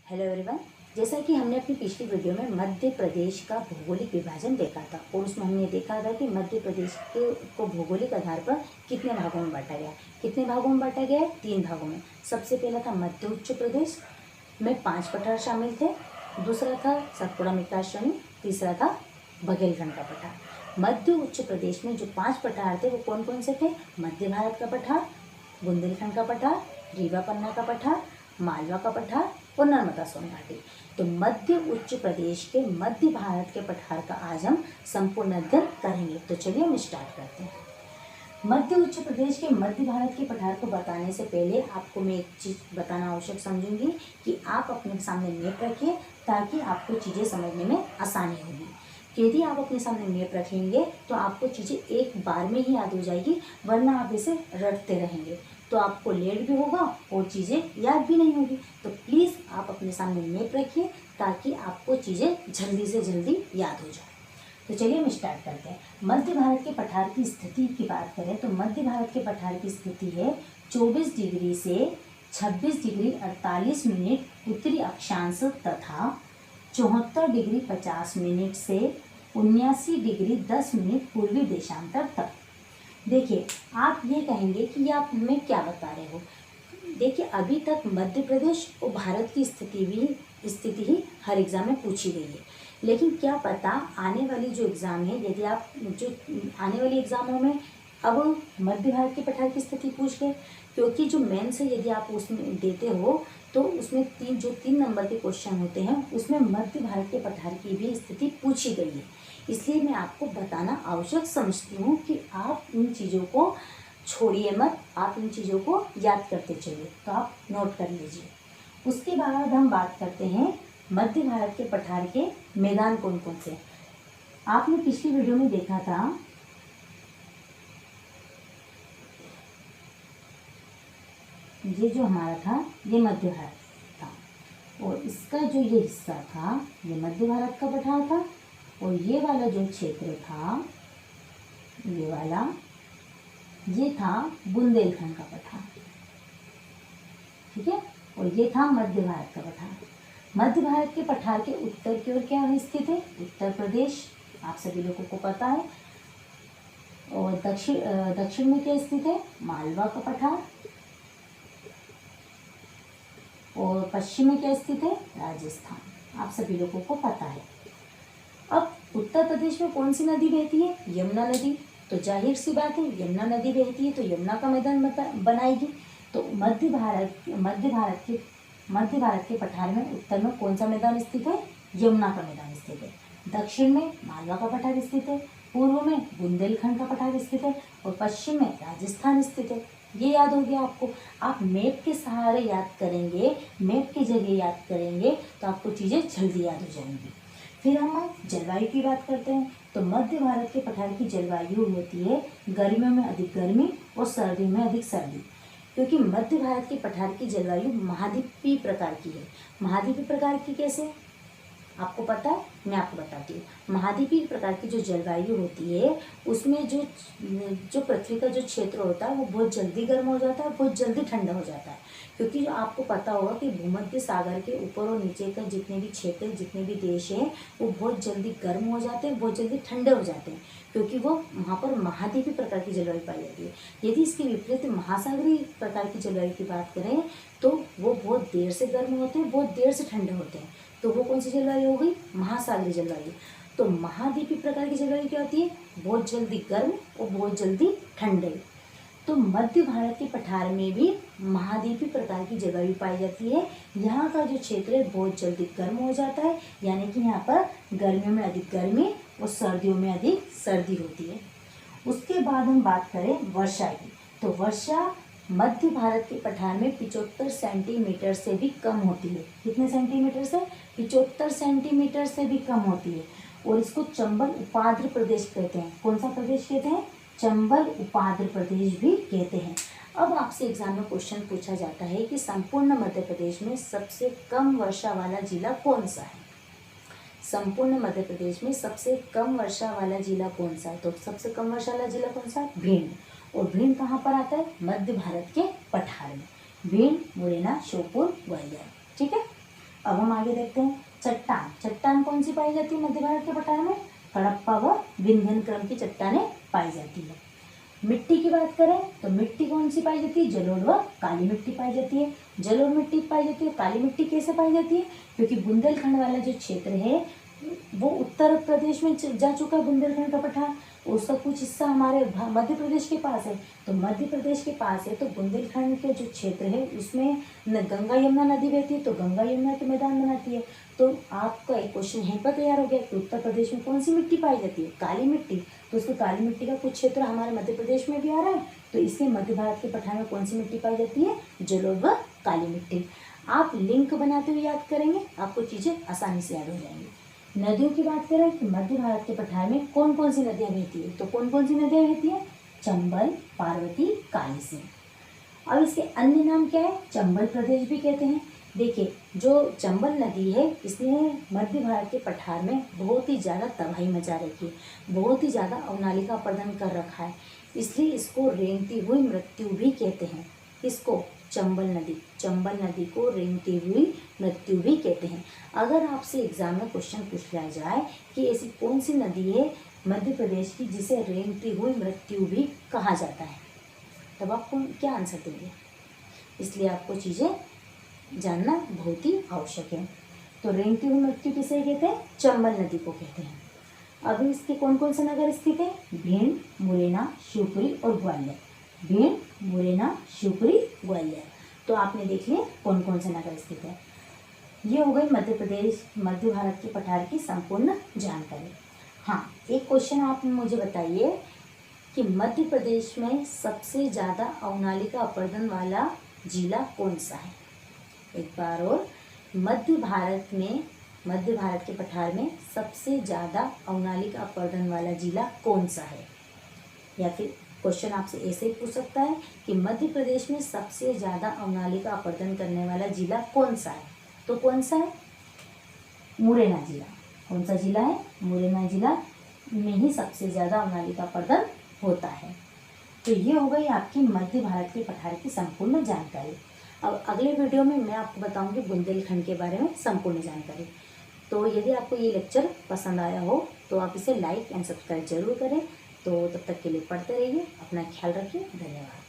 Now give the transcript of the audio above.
Hello everyone. जैसा कि हमने अपनी पिछली वीडियो में मध्य प्रदेश का भौगोलिक विभाजन देखा था और उसमें हमने देखा था कि मध्य प्रदेश को भौगोलिक आधार पर कितने भागों में बांटा गया। कितने भागों में बांटा गया है? 3 भागों में। सबसे पहला था मध्य उच्च प्रदेश में 5 पठार शामिल थे। दूसरा था सतपुड़ा मित्रा श्रेणी। तीसरा था बघेलखंड का पठार। मध्य उच्च प्रदेश में जो 5 पठार थे वो कौन कौन से थे? मध्य भारत का पठार, बुंदेलखंड का पठार, रीवा पन्ना का पठार, मालवा का पठार और नर्मदा सोन घाटी। तो मध्य उच्च प्रदेश के मध्य भारत के पठार का आज हम संपूर्ण अध्ययन करेंगे। तो चलिए हम स्टार्ट करते हैं। मध्य उच्च प्रदेश के मध्य भारत के पठार को बताने से पहले आपको मैं एक चीज़ बताना आवश्यक समझूंगी कि आप अपने सामने मैप रखिए ताकि आपको चीज़ें समझने में आसानी होगी। यदि आप अपने सामने मैप रखेंगे तो आपको चीज़ें एक बार में ही याद हो जाएगी, वरना आप इसे रटते रहेंगे तो आपको लेट भी होगा और चीज़ें याद भी नहीं होगी। तो प्लीज़ आप अपने सामने मैप रखिए ताकि आपको चीज़ें जल्दी से जल्दी याद हो जाए। तो चलिए हम स्टार्ट करते हैं। मध्य भारत के पठार की स्थिति की बात करें तो मध्य भारत के पठार की स्थिति है 24 डिग्री से 26 डिग्री 48 मिनट उत्तरी अक्षांश तथा 74 डिग्री 50 मिनट से 79 डिग्री 10 मिनट पूर्वी देशांतर तक। देखिए, आप ये कहेंगे कि आप हमें क्या बता रहे हो। देखिए, अभी तक मध्य प्रदेश और भारत की स्थिति ही हर एग्ज़ाम में पूछी गई है, लेकिन क्या पता आने वाली जो एग्ज़ाम है, यदि आप जो आने वाली एग्ज़ामों में अब मध्य भारत के पठार की स्थिति पूछ गए, क्योंकि जो मेंस है यदि आप उसमें देते हो तो उसमें 3 नंबर के क्वेश्चन होते हैं उसमें मध्य भारत के पठार की भी स्थिति पूछी गई है। इसलिए मैं आपको बताना आवश्यक समझती हूँ कि आप इन चीज़ों को छोड़िए मत, आप इन चीज़ों को याद करते चलिए। तो आप नोट कर लीजिए। उसके बाद हम बात करते हैं मध्य भारत के पठार के मैदान कौन कौन से। आपने पिछली वीडियो में देखा था ये जो हमारा था ये मध्य भारत था और इसका जो ये हिस्सा था ये मध्य भारत का पठार था और ये वाला जो क्षेत्र था ये वाला ये था बुंदेलखंड का पठार। ठीक है, और ये था मध्य भारत का पठार। मध्य भारत के पठार के उत्तर की ओर क्या स्थित है? उत्तर प्रदेश, आप सभी लोगों को पता है। और दक्षिण में क्या स्थित है? मालवा का पठार। और पश्चिम में क्या स्थित है? राजस्थान, आप सभी लोगों को पता है। अब उत्तर प्रदेश में कौन सी नदी बहती है? यमुना नदी। तो जाहिर सी बात है यमुना नदी बहती है तो यमुना का मैदान बनाएगी। तो मध्य भारत के पठार में उत्तर में कौन सा मैदान स्थित है? यमुना का मैदान स्थित है। दक्षिण में मालवा का पठार स्थित है, पूर्व में बुंदेलखंड का पठार स्थित है और पश्चिम में राजस्थान स्थित है। ये याद हो गया आपको। आप मैप के सहारे याद करेंगे, मैप के जरिए याद करेंगे तो आपको चीज़ें जल्दी याद हो जाएंगी। फिर हम जलवायु की बात करते हैं तो मध्य भारत के पठार की जलवायु होती है गर्मियों में अधिक गर्मी और सर्दियों में अधिक सर्दी, क्योंकि मध्य भारत के पठार की जलवायु महाद्वीपीय प्रकार की है। महाद्वीपीय प्रकार की कैसे आपको पता है? मैं आपको बताती हूँ। महाद्वीपीय प्रकार की जो जलवायु होती है उसमें जो पृथ्वी का जो क्षेत्र होता है वो बहुत जल्दी गर्म हो जाता है और बहुत जल्दी ठंडा हो जाता है, क्योंकि जो आपको पता होगा कि भूमध्य सागर के ऊपर और नीचे का जितने भी क्षेत्र जितने भी देश हैं वो बहुत जल्दी गर्म हो जाते हैं, बहुत जल्दी ठंडे हो जाते हैं, क्योंकि वो वहाँ पर महाद्वीपीय प्रकार की जलवायु पाई जाती है। यदि इसके विपरीत महासागरीय प्रकार की जलवायु की बात करें तो वो बहुत देर से गर्म होते हैं, बहुत देर से ठंडे होते हैं। तो वो कौन सी जलवायु हो गई? महासागरीय जलवायु। तो महाद्वीपीय प्रकार की जलवायु क्या होती है? बहुत जल्दी गर्म और बहुत जल्दी ठंडे। तो मध्य भारत के पठार में भी महाद्वीपीय प्रकार की जलवायु पाई जाती है। यहाँ का जो क्षेत्र है बहुत जल्दी गर्म हो जाता है, यानी कि यहाँ पर गर्मियों में अधिक गर्मी और सर्दियों में अधिक सर्दी होती है। उसके बाद हम बात करें वर्षा की तो वर्षा मध्य भारत के पठार में 75 सेंटीमीटर से भी कम होती है। कितने सेंटीमीटर से? 75 सेंटीमीटर से भी कम होती है और इसको चंबल उपाद्र प्रदेश कहते हैं। कौन सा प्रदेश कहते हैं? चंबल उपाद्र प्रदेश भी कहते हैं। अब आपसे एग्जाम में क्वेश्चन पूछा जाता है कि संपूर्ण मध्य प्रदेश में सबसे कम वर्षा वाला जिला कौन सा है? संपूर्ण मध्य प्रदेश में सबसे कम वर्षा वाला जिला कौन सा है? तो सबसे कम वर्षा वाला जिला कौन सा है? भिंड। और भिंड कहाँ पर आता है? मध्य भारत के पठार में। भिंड, मुरैना, श्योपुर, ग्वालियर। ठीक है, अब हम आगे देखते हैं चट्टान। चट्टान कौन सी पाई जाती है मध्य भारत के पठार में? हड़प्पा व विंध्यन क्रम की चट्टानें पाई जाती है। मिट्टी की बात करें तो मिट्टी कौन सी पाई जाती है? जलोढ़ व काली मिट्टी पाई जाती है। जलोढ़ मिट्टी पाई जाती है। काली मिट्टी कैसे पाई जाती है? क्योंकि बुंदेलखंड वाला जो क्षेत्र है वो उत्तर प्रदेश में जा चुका है, बुंदेलखंड का पठार, उसका कुछ हिस्सा हमारे मध्य प्रदेश के पास है। तो मध्य प्रदेश के पास है तो बुंदेलखंड के जो क्षेत्र है उसमें गंगा यमुना नदी बहती है, तो गंगा यमुना के मैदान बनाती है। तो आपका एक क्वेश्चन यहीं पर तैयार हो गया कि उत्तर प्रदेश में कौन सी मिट्टी पाई जाती है? काली मिट्टी। तो उसको काली मिट्टी का कुछ क्षेत्र हमारे मध्य प्रदेश में भी आ रहा है, तो इसलिए मध्य भारत के पठार में कौन सी मिट्टी पाई जाती है? जलोढ़ व काली मिट्टी। आप लिंक बनाते हुए याद करेंगे, आपको चीज़ें आसानी से याद हो जाएंगी। नदियों की बात करें कि मध्य भारत के पठार में कौन कौन सी नदियाँ बहती है? तो कौन कौन सी नदियाँ बहती हैं? चंबल, पार्वती, काली सिंध। अब इसके अन्य नाम क्या है? चंबल प्रदेश भी कहते हैं। देखिए, जो चंबल नदी है इसने मध्य भारत के पठार में बहुत ही ज़्यादा तबाही मचा रखी है, बहुत ही ज़्यादा अवनालिका प्रदान कर रखा है, इसलिए इसको रेंगती हुई मृत्यु भी कहते हैं। इसको चंबल नदी को रेंगती हुई मृत्यु भी कहते हैं। अगर आपसे एग्जाम में क्वेश्चन पूछ लिया जाए कि ऐसी कौन सी नदी है मध्य प्रदेश की जिसे रेंगती हुई मृत्यु भी कहा जाता है, तब आप क्या आंसर देंगे? इसलिए आपको चीज़ें जानना बहुत ही आवश्यक है। तो रेंगती हुई मृत्यु किसे कहते हैं? चंबल नदी को कहते हैं। अभी इसके कौन कौन से नगर स्थित है? भिंड, मुरैना, शिवपुरी और ग्वालियर। भिंड, मुरैना, शिवपुरी, ग्वालियर। तो आपने देख लिया कौन कौन से नगर स्थित है। ये हो गई मध्य भारत के पठार की संपूर्ण जानकारी। हाँ, एक क्वेश्चन आप मुझे बताइए कि मध्य प्रदेश में सबसे ज़्यादा अवनालिका अपरदन वाला जिला कौन सा है? एक बार और, मध्य भारत के पठार में सबसे ज़्यादा अवनालिका अपरदन वाला जिला कौन सा है? या फिर क्वेश्चन आपसे ऐसे ही पूछ सकता है कि मध्य प्रदेश में सबसे ज़्यादा अवनालिका अपरदन करने वाला जिला कौन सा है? तो कौन सा है? मुरैना जिला। कौन सा जिला है? मुरैना जिला में ही सबसे ज़्यादा अवनालिका अपरदन होता है। तो ये हो गई आपकी मध्य भारत के पठार की संपूर्ण जानकारी। अब अगले वीडियो में मैं आपको बताऊंगी बुंदेलखंड के बारे में संपूर्ण जानकारी। तो यदि आपको ये लेक्चर पसंद आया हो तो आप इसे लाइक एंड सब्सक्राइब जरूर करें। तो तब तक के लिए पढ़ते रहिए, अपना ख्याल रखिए, धन्यवाद।